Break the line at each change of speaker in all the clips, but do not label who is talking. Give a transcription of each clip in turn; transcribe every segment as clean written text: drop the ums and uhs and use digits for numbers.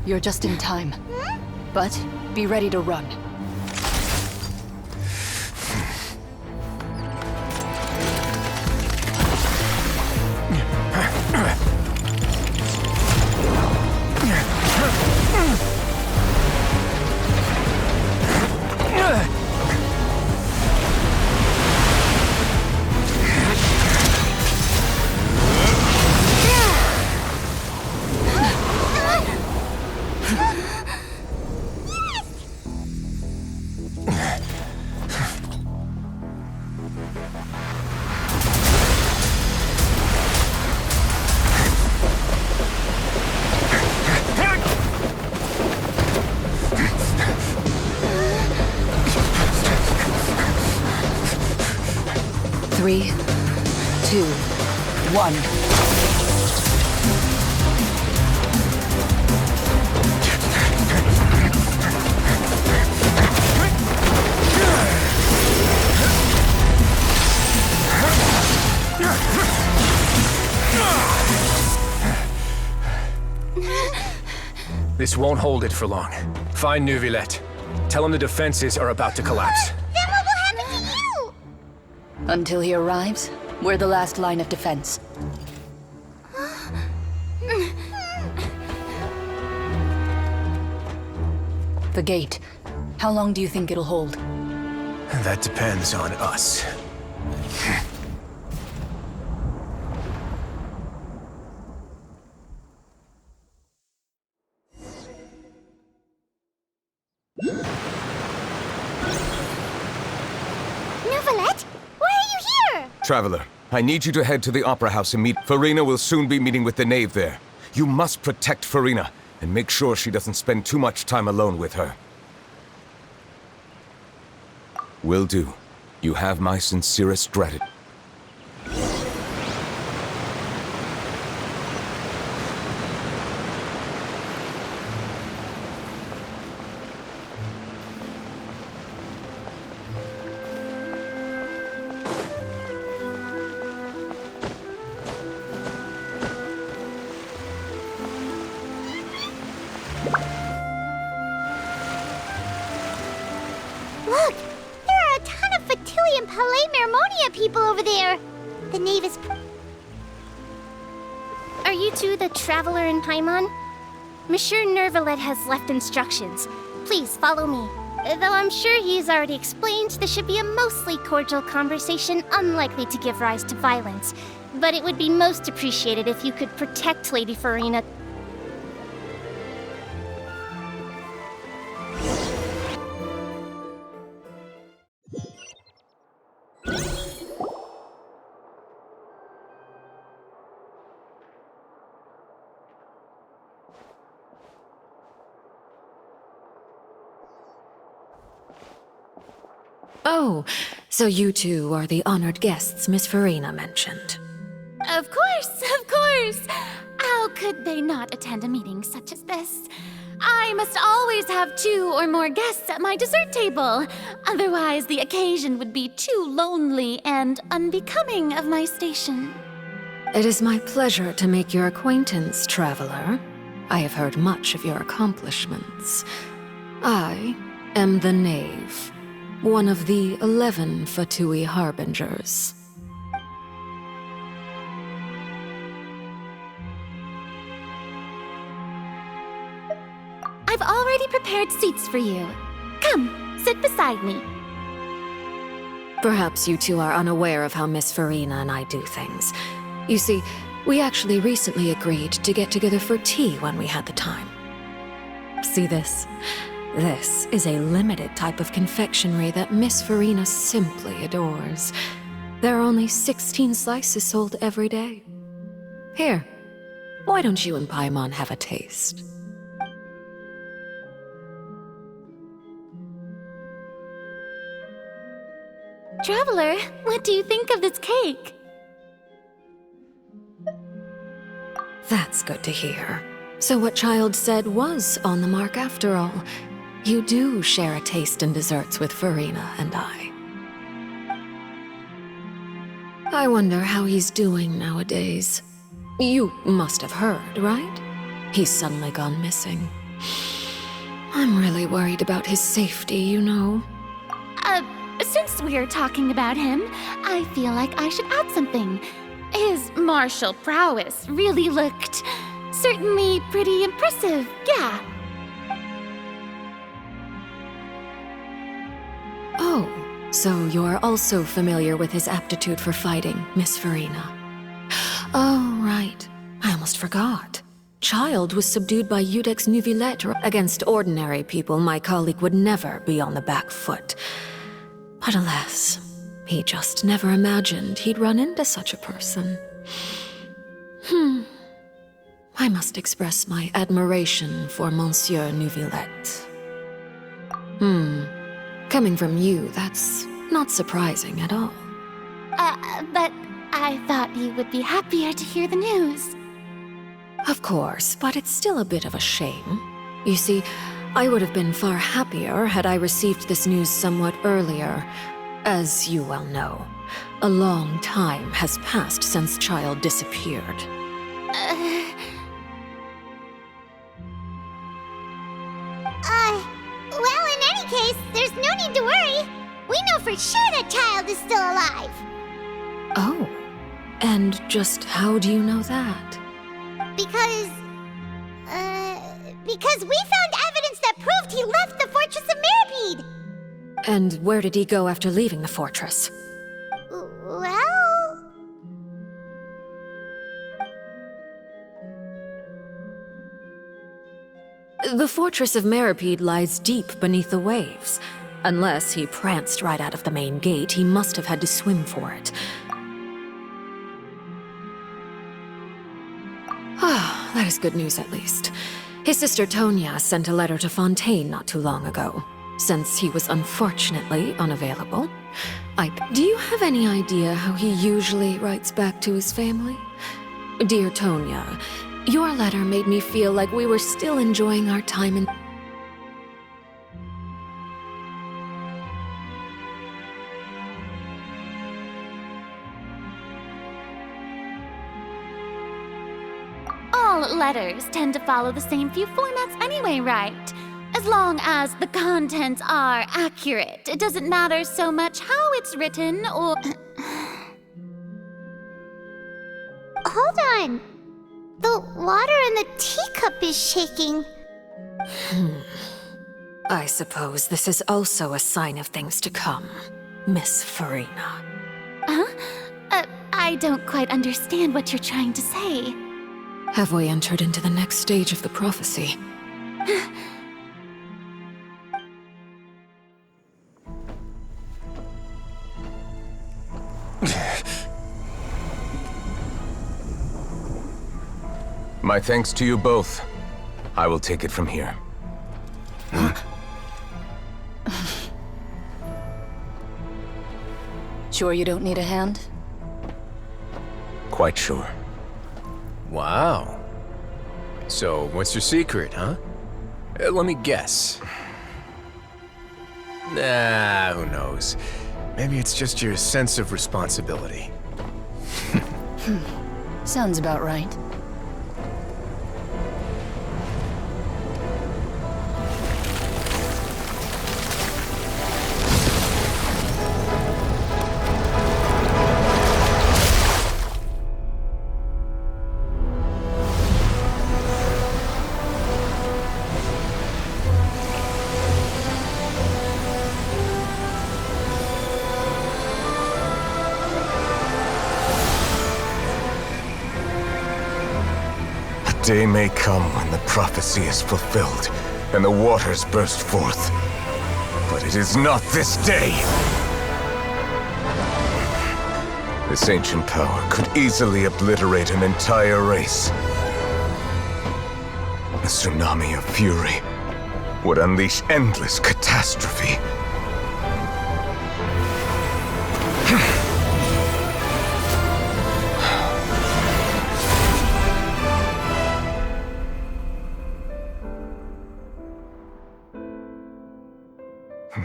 You're just in time. But be ready to run. Three, two, one.
This won't hold it for long. Find Neuvillette. Tell him the defenses are about to collapse.
Then what will happen to you?
Until he arrives, we're the last line of defense. The gate. How long do you think it'll hold?
That depends on us.
Neuvillette? Why are you here?
Traveler, I need you to head to the Opera House and meet... Farina will soon be meeting with the knave there. You must protect Farina, and make sure she doesn't spend too much time alone with her. Will do. You have my sincerest gratitude.
Look! There are a ton of Fatui and Palais Mermonia people over there! The knave is... Are you two the Traveler and Paimon? Monsieur Neuvillette has left instructions. Please, follow me. Though I'm sure he's already explained, this should be a mostly cordial conversation, unlikely to give rise to violence. But it would be most appreciated if you could protect Lady Farina.
Oh, so you two are the honored guests Miss Farina mentioned.
Of course, of course! How could they not attend a meeting such as this? I must always have 2 or more guests at my dessert table. Otherwise, the occasion would be too lonely and unbecoming of my station.
It is my pleasure to make your acquaintance, traveler. I have heard much of your accomplishments. I am the knave, one of the 11 Fatui harbingers.
I've already prepared seats for you. Come, sit beside me.
Perhaps you two are unaware of how Miss Farina and I do things. You see, we actually recently agreed to get together for tea when we had the time. See this? This is a limited type of confectionery that Miss Farina simply adores. There are only 16 slices sold every day. Here, why don't you and Paimon have a taste?
Traveler, what do you think of this cake?
That's good to hear. So what Child said was on the mark after all. You do share a taste in desserts with Farina and I. I wonder how he's doing nowadays. You must have heard, right? He's suddenly gone missing. I'm really worried about his safety, you know.
Since we're talking about him, I feel like I should add something. His martial prowess really looked certainly pretty impressive, yeah.
Oh, so you're also familiar with his aptitude for fighting, Miss Farina. Oh, right. I almost forgot. Child was subdued by Iudex Neuvillette. Against ordinary people, my colleague would never be on the back foot. But alas, he just never imagined he'd run into such a person. I must express my admiration for Monsieur Neuvillette. Coming from you, that's not surprising at all.
But I thought you would be happier to hear the news.
Of course, but it's still a bit of a shame. You see, I would have been far happier had I received this news somewhat earlier. As you well know, a long time has passed since Child disappeared.
Well, in any case, there's no need to worry. We know for sure that Child is still alive.
Oh, and just how do you know that?
Because we found evidence that proved he left the Fortress of Mirapede.
And where did he go after leaving the fortress?
Well...
The Fortress of Mirapede lies deep beneath the waves. Unless he pranced right out of the main gate, he must have had to swim for it. Ah, that is good news at least. His sister Tonya sent a letter to Fontaine not too long ago. Since he was unfortunately unavailable. Do you have any idea how he usually writes back to his family? Dear Tonya, your letter made me feel like we were still enjoying our time in...
All letters tend to follow the same few formats anyway, right? As long as the contents are accurate, it doesn't matter so much how it's written or...
Hold on. The water in the teacup is shaking.
I suppose this is also a sign of things to come, Miss Farina.
I don't quite understand what you're trying to say.
Have we entered into the next stage of the prophecy?
My thanks to you both. I will take it from here.
Sure you don't need a hand?
Quite sure.
Wow. So, what's your secret, huh? Let me guess. Nah, who knows? Maybe it's just your sense of responsibility.
Sounds about right.
Day may come when the prophecy is fulfilled, and the waters burst forth. But it is not this day! This ancient power could easily obliterate an entire race. A tsunami of fury would unleash endless catastrophe.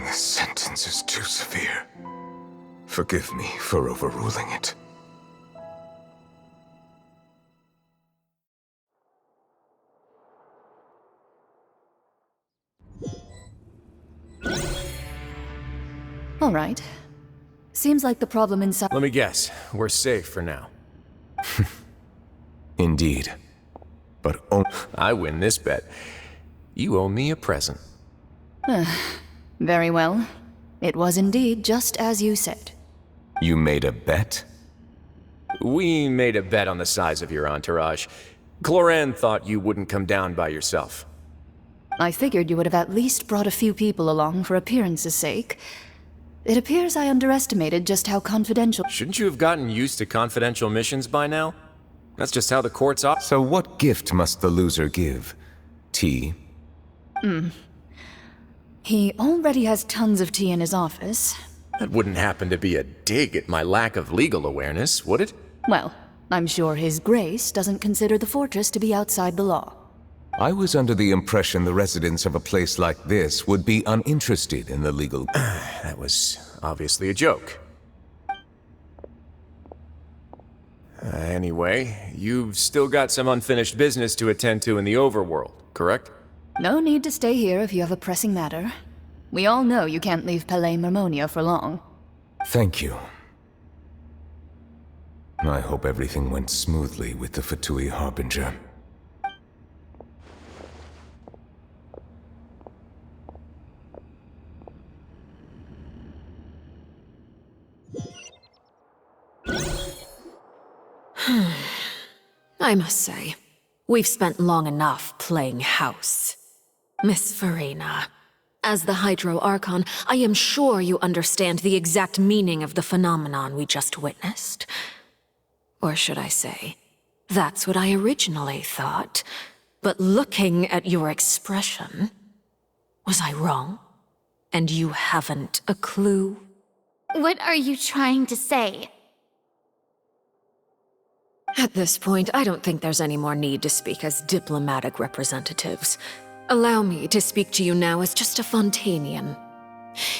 This sentence is too severe. Forgive me for overruling it.
All right. Seems like the problem inside...
Let me guess. We're safe for now.
Indeed. But
I win this bet. You owe me a present.
Very well. It was indeed just as you said.
you made a bet?
We made a bet on the size of your entourage. Cloran thought you wouldn't come down by yourself.
I figured you would have at least brought a few people along for appearance's sake. It appears I underestimated just how confidential...
Shouldn't you have gotten used to confidential missions by now? That's just how the courts operate.
So what gift must the loser give? Tea?
He already has tons of tea in his office.
That wouldn't happen to be a dig at my lack of legal awareness, would it?
Well, I'm sure His Grace doesn't consider the fortress to be outside the law.
I was under the impression the residents of a place like this would be uninterested in the legal...
That was obviously a joke. Anyway, you've still got some unfinished business to attend to in the overworld, correct?
No need to stay here if you have a pressing matter. We all know you can't leave Palais Marmonia for long.
Thank you. I hope everything went smoothly with the Fatui Harbinger.
I must say, we've spent long enough playing house. Miss Farina, as the Hydro Archon, I am sure you understand the exact meaning of the phenomenon we just witnessed. Or should I say, that's what I originally thought. But looking at your expression, was I wrong? And you haven't a clue?
What are you trying to say?
At this point, I don't think there's any more need to speak as diplomatic representatives. Allow me to speak to you now as just a Fontanian.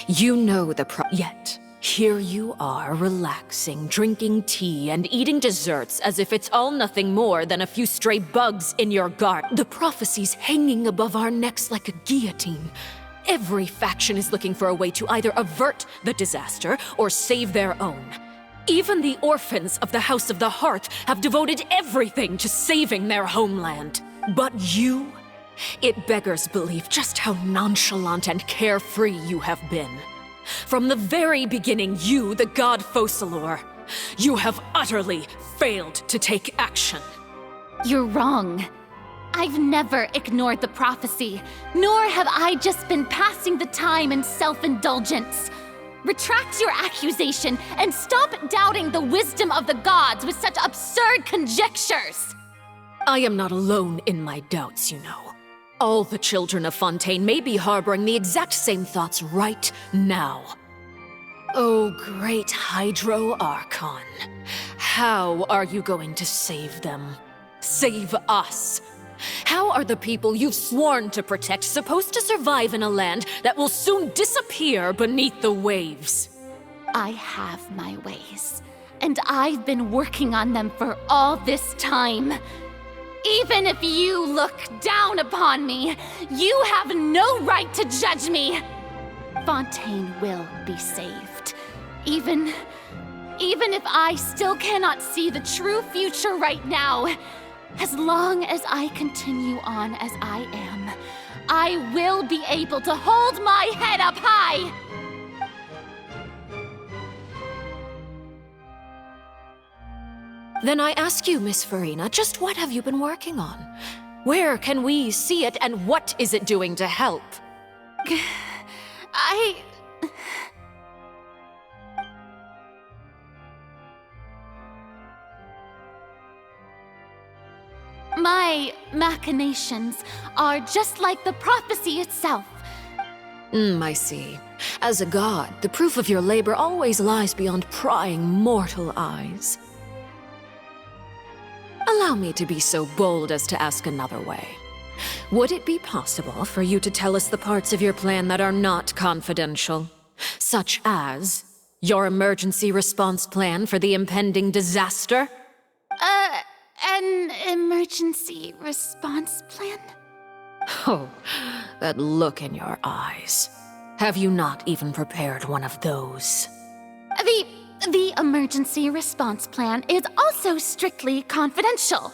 You know yet, here you are, relaxing, drinking tea, and eating desserts as if it's all nothing more than a few stray bugs in your garden. The prophecies hanging above our necks like a guillotine. Every faction is looking for a way to either avert the disaster or save their own. Even the orphans of the House of the Hearth have devoted everything to saving their homeland. But you? It beggars belief just how nonchalant and carefree you have been. From the very beginning, you, the god Focalor, you have utterly failed to take action.
You're wrong. I've never ignored the prophecy, nor have I just been passing the time in self-indulgence. Retract your accusation and stop doubting the wisdom of the gods with such absurd conjectures!
I am not alone in my doubts, you know. All the children of Fontaine may be harboring the exact same thoughts right now. Oh, great Hydro Archon. How are you going to save them? Save us? How are the people you've sworn to protect supposed to survive in a land that will soon disappear beneath the waves?
I have my ways, and I've been working on them for all this time. Even if you look down upon me, you have no right to judge me. Fontaine will be saved. Even if I still cannot see the true future right now, as long as I continue on as I am, I will be able to hold my head up high!
Then I ask you, Miss Farina, just what have you been working on? Where can we see it, and what is it doing to help?
My machinations are just like the prophecy itself.
I see. As a god, the proof of your labor always lies beyond prying mortal eyes. Allow me to be so bold as to ask another way. Would it be possible for you to tell us the parts of your plan that are not confidential? Such as your emergency response plan for the impending disaster?
An emergency response plan?
Oh, that look in your eyes. Have you not even prepared one of those?
The emergency response plan is also strictly confidential.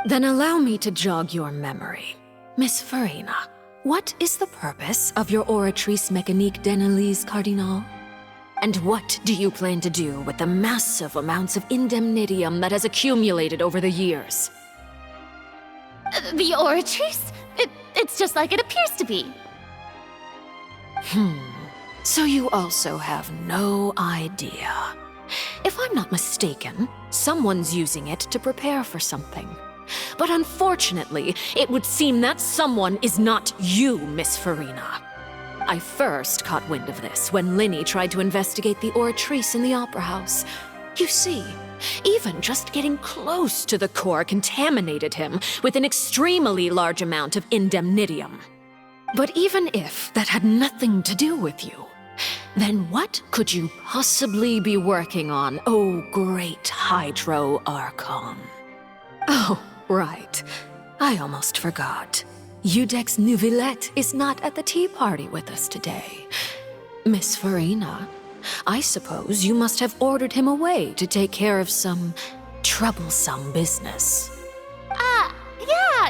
Then allow me to jog your memory. Miss Farina, what is the purpose of your Oratrice Mécanique d'Analyse Cardinal? And what do you plan to do with the massive amounts of indemnitium that has accumulated over the years?
The Oratrice? It's just like it appears to be.
So you also have no idea. If I'm not mistaken, someone's using it to prepare for something. But unfortunately, it would seem that someone is not you, Miss Farina. I first caught wind of this when Linny tried to investigate the Oratrice in the Opera House. You see, even just getting close to the core contaminated him with an extremely large amount of indemnitium. But even if that had nothing to do with you, then what could you possibly be working on, oh great Hydro Archon? Oh, right. I almost forgot. Udex Neuvillette is not at the tea party with us today. Miss Farina, I suppose you must have ordered him away to take care of some troublesome business.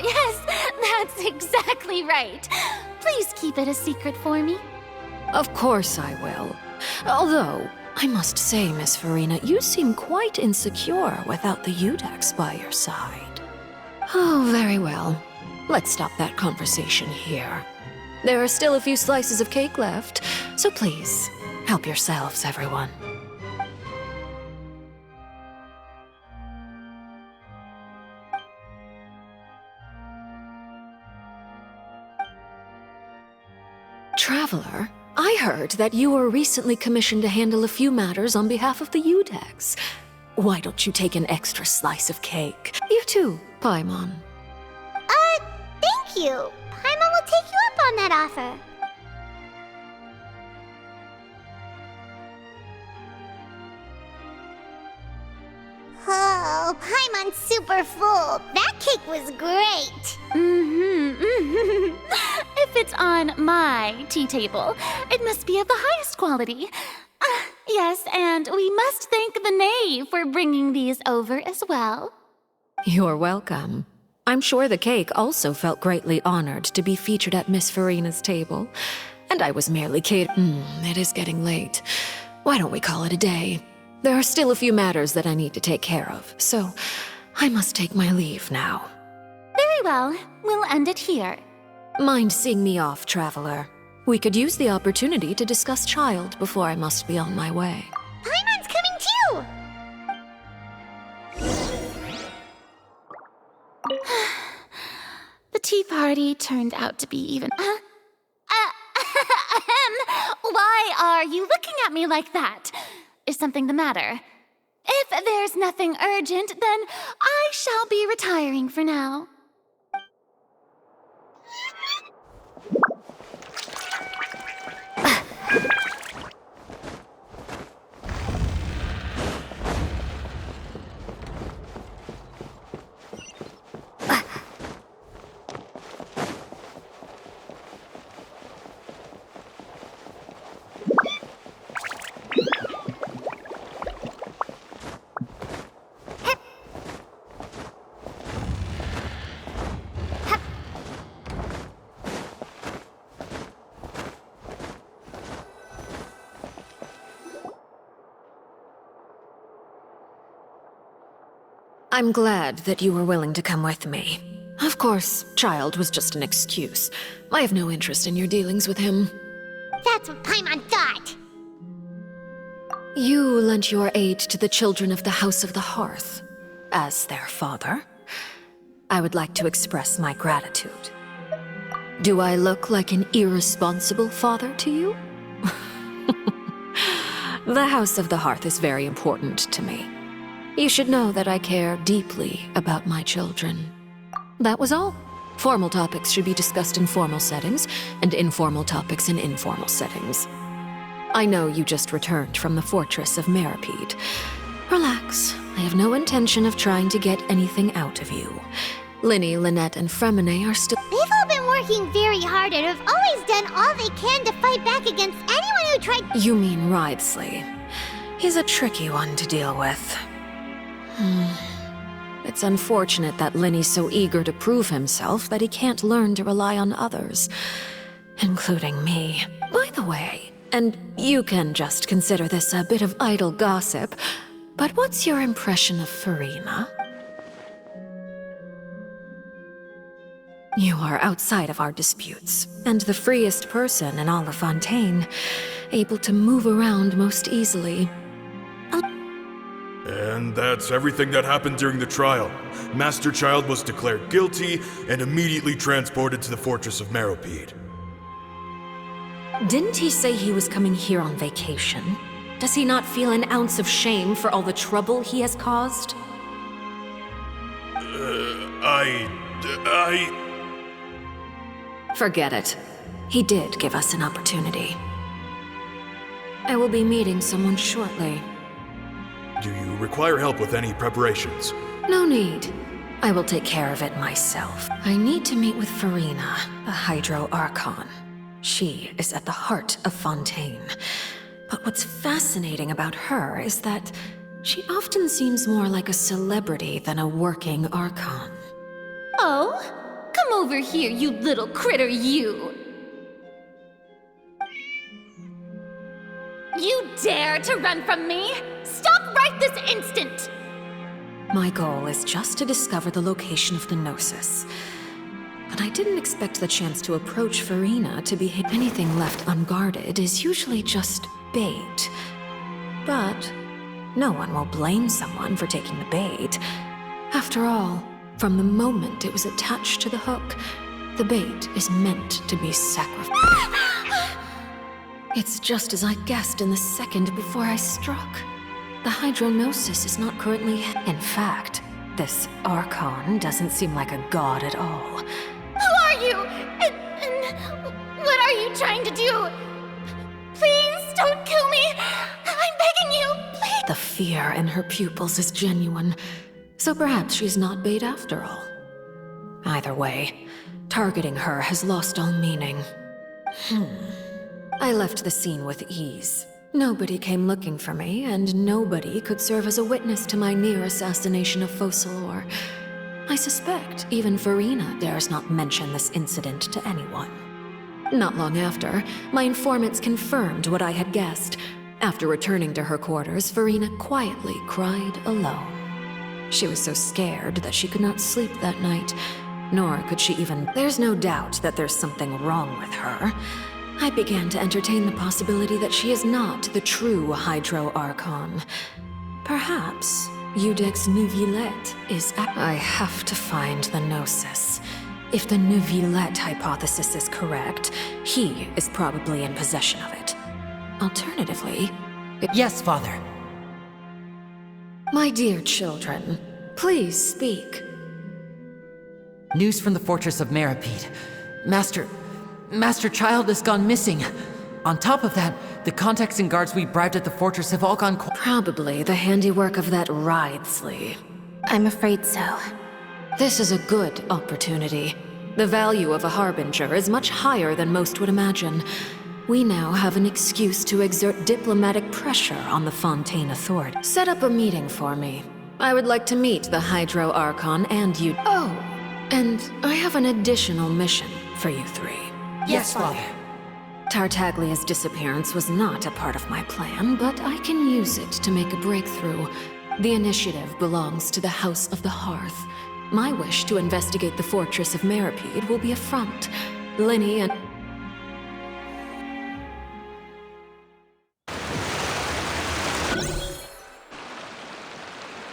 Yes, that's exactly right. Please keep it a secret for me.
Of course I will. Although, I must say, Miss Farina, you seem quite insecure without the Udex by your side. Oh, very well. Let's stop that conversation here. There are still a few slices of cake left, so please, help yourselves, everyone. Traveler, I heard that you were recently commissioned to handle a few matters on behalf of the Udex. Why don't you take an extra slice of cake? You too, Paimon.
Thank you. Paimon will take you up on that offer. Oh, Paimon's super full. That cake was great.
If it's on my tea table, it must be of the highest quality. Yes, and we must thank the knave for bringing these over as well.
You're welcome. I'm sure the cake also felt greatly honored to be featured at Miss Farina's table. And I was merely it is getting late. Why don't we call it a day? There are still a few matters that I need to take care of, so I must take my leave now.
Very well, we'll end it here.
Mind seeing me off, Traveler? We could use the opportunity to discuss Child before I must be on my way.
Paimon's coming too!
The tea party turned out to be even... Why are you looking at me like that? Is something the matter? If there's nothing urgent, then I shall be retiring for now.
I'm glad that you were willing to come with me. Of course, Child was just an excuse. I have no interest in your dealings with him.
That's what Paimon thought.
You lent your aid to the children of the House of the Hearth. As their father, I would like to express my gratitude. Do I look like an irresponsible father to you? The House of the Hearth is very important to me. You should know that I care deeply about my children. That was all. Formal topics should be discussed in formal settings, and informal topics in informal settings. I know you just returned from the fortress of Meripede. Relax. I have no intention of trying to get anything out of you. Linny, Lynette, and Fremine are still—
They've all been working working very hard and have always done all they can to fight back against anyone who tried.
You mean Wriothesley. He's a tricky one to deal with. It's unfortunate that Lenny's so eager to prove himself that he can't learn to rely on others, including me. By the way, and you can just consider this a bit of idle gossip, but what's your impression of Furina? You are outside of our disputes, and the freest person in all of Fontaine, able to move around most easily.
And that's everything that happened during the trial. Master Child was declared guilty and immediately transported to the Fortress of Meropide.
Didn't he say he was coming here on vacation? Does he not feel an ounce of shame for all the trouble he has caused? Forget it. He did give us an opportunity. I will be meeting someone shortly.
Do you require help with any preparations?
No need. I will take care of it myself. I need to meet with Furina, the Hydro Archon. She is at the heart of Fontaine. But what's fascinating about her is that she often seems more like a celebrity than a working Archon.
Oh? Come over here, you little critter, you! You dare to run from me? Stop right this instant!
My goal is just to discover the location of the Gnosis. But I didn't expect the chance to approach Furina to be hit. Anything left unguarded is usually just bait. But no one will blame someone for taking the bait. After all, from the moment it was attached to the hook, the bait is meant to be sacrificed. It's just as I guessed in the second before I struck. The Hydrognosis is not currently... In fact, this Archon doesn't seem like a god at all.
Who are you? And what are you trying to do? Please don't kill me! I'm begging you, please!
The fear in her pupils is genuine, so perhaps she's not bait after all. Either way, targeting her has lost all meaning. I left the scene with ease. Nobody came looking for me, and nobody could serve as a witness to my near assassination of Focalor. I suspect even Furina dares not mention this incident to anyone. Not long after, my informants confirmed what I had guessed. After returning to her quarters, Furina quietly cried alone. She was so scared that she could not sleep that night, nor could she even... There's no doubt that there's something wrong with her. I began to entertain the possibility that she is not the true Hydro Archon. Perhaps Iudex Neuvillette is... I have to find the Gnosis. If the Neuvillette hypothesis is correct, he is probably in possession of it. Alternatively...
Yes, Father.
My dear children, please speak.
News from the Fortress of Meropide. Master Child has gone missing. On top of that, the contacts and guards we bribed at the fortress have all gone
Probably the handiwork of that Wriothesley.
I'm afraid so.
This is a good opportunity. The value of a Harbinger is much higher than most would imagine. We now have an excuse to exert diplomatic pressure on the Fontaine authority. Set up a meeting for me. I would like to meet the Hydro Archon and you. Oh, and I have an additional mission for you three.
Yes, Father.
Tartaglia's disappearance was not a part of my plan, but I can use it to make a breakthrough. The initiative belongs to the House of the Hearth. My wish to investigate the Fortress of Meropide will be a front. Lenny and...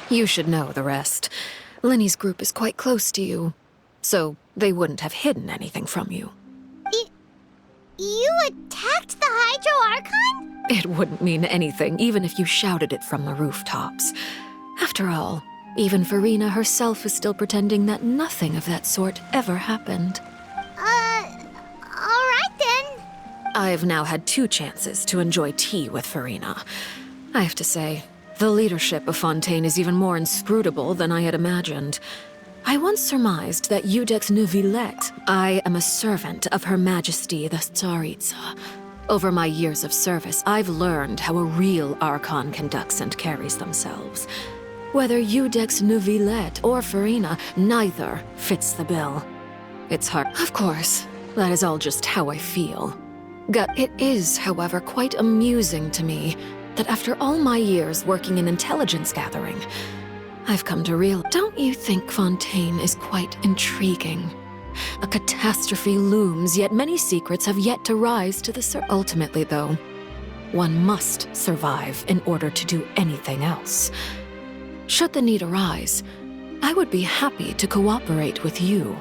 You should know the rest. Lenny's group is quite close to you, so they wouldn't have hidden anything from you.
You attacked the Hydro Archon?
It wouldn't mean anything, even if you shouted it from the rooftops. After all, even Furina herself is still pretending that nothing of that sort ever happened.
Alright then.
I've now had 2 chances to enjoy tea with Furina. I have to say, the leadership of Fontaine is even more inscrutable than I had imagined. I once surmised that Iudex Neuvillette. I am a servant of Her Majesty the Tsaritsa. Over my years of service, I've learned how a real Archon conducts and carries themselves. Whether Iudex Neuvillette or Farina, neither fits the bill. It's hard. Of course, that is all just how I feel. It is, however, quite amusing to me that after all my years working in intelligence gathering, I've come to realize. Don't you think Fontaine is quite intriguing? A catastrophe looms, yet many secrets have yet to rise to the surface. Ultimately, though, one must survive in order to do anything else. Should the need arise, I would be happy to cooperate with you.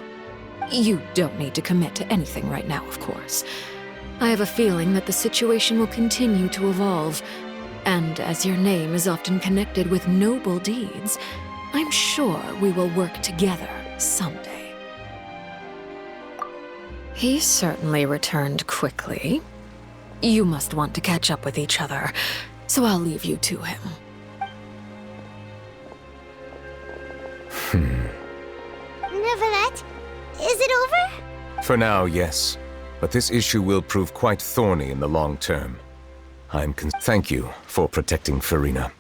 You don't need to commit to anything right now, of course. I have a feeling that the situation will continue to evolve, and as your name is often connected with noble deeds, I'm sure we will work together someday. He certainly returned quickly. You must want to catch up with each other, so I'll leave you to him.
Neuvillette, is it over?
For now, yes. But this issue will prove quite thorny in the long term. Thank you for protecting Farina.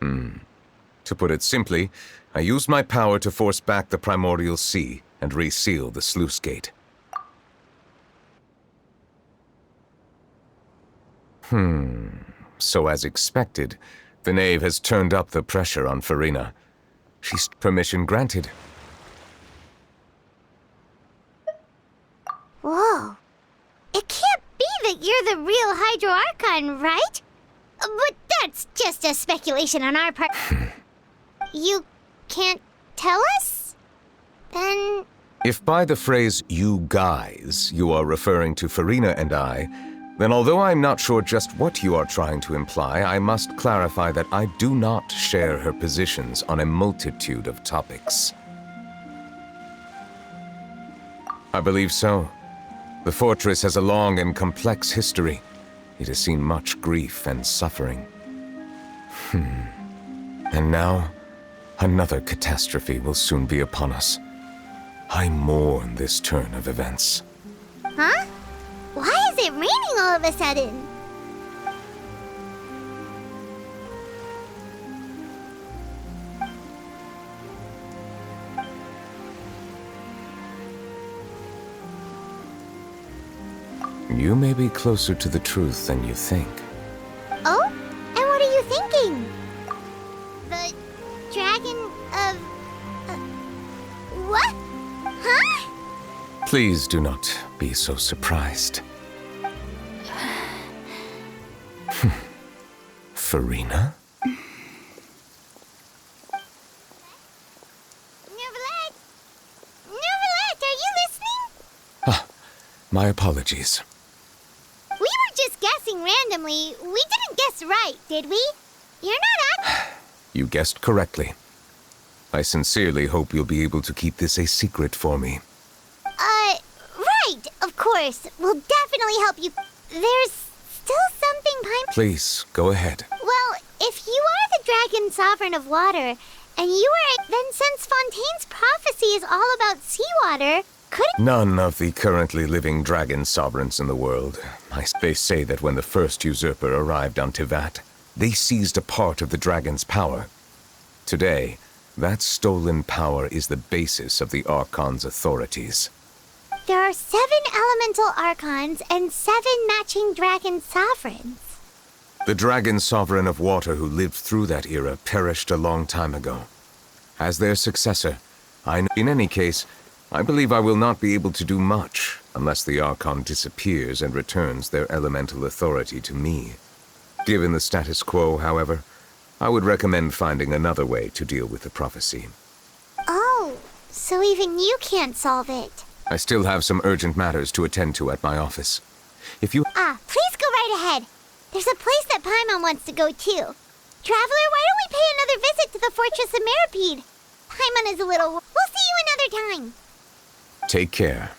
To put it simply, I used my power to force back the Primordial Sea and reseal the sluice gate. So as expected, the Knave has turned up the pressure on Farina. She's permission granted.
Whoa. It can't be that you're the real Hydro Archon, right? But that's just a speculation on our part. You can't tell us? Then...
If by the phrase, you guys, you are referring to Farina and I, then although I'm not sure just what you are trying to imply, I must clarify that I do not share her positions on a multitude of topics. I believe so. The fortress has a long and complex history. It has seen much grief and suffering. And now, another catastrophe will soon be upon us. I mourn this turn of events.
Huh? Why is it raining all of a sudden?
You may be closer to the truth than you think.
Oh? And what are you thinking? The dragon of... what? Huh?
Please do not be so surprised. Farina?
Neuvillette! Neuvillette, are you listening?
My apologies.
We were just guessing randomly. We didn't guess right, did we? You're not
You guessed correctly. I sincerely hope you'll be able to keep this a secret for me.
Right, of course. We'll definitely help you. There's still something
Please, go ahead.
Well, if you are the Dragon Sovereign of Water, and you are... then since Fontaine's prophecy is all about seawater, couldn't...
None of the currently living dragon sovereigns in the world. They say that when the first usurper arrived on Tivat, they seized a part of the dragon's power. Today, that stolen power is the basis of the Archon's authorities.
There are 7 elemental Archons and 7 matching Dragon Sovereigns.
The dragon sovereign of water who lived through that era perished a long time ago. As their successor, in any case, I believe I will not be able to do much unless the Archon disappears and returns their elemental authority to me. Given the status quo, however, I would recommend finding another way to deal with the prophecy.
Oh, so even you can't solve it.
I still have some urgent matters to attend to at my office. If you...
Please go right ahead. There's a place that Paimon wants to go too. Traveler, why don't we pay another visit to the Fortress of Meripede? Paimon is a little... We'll see you another time.
Take care.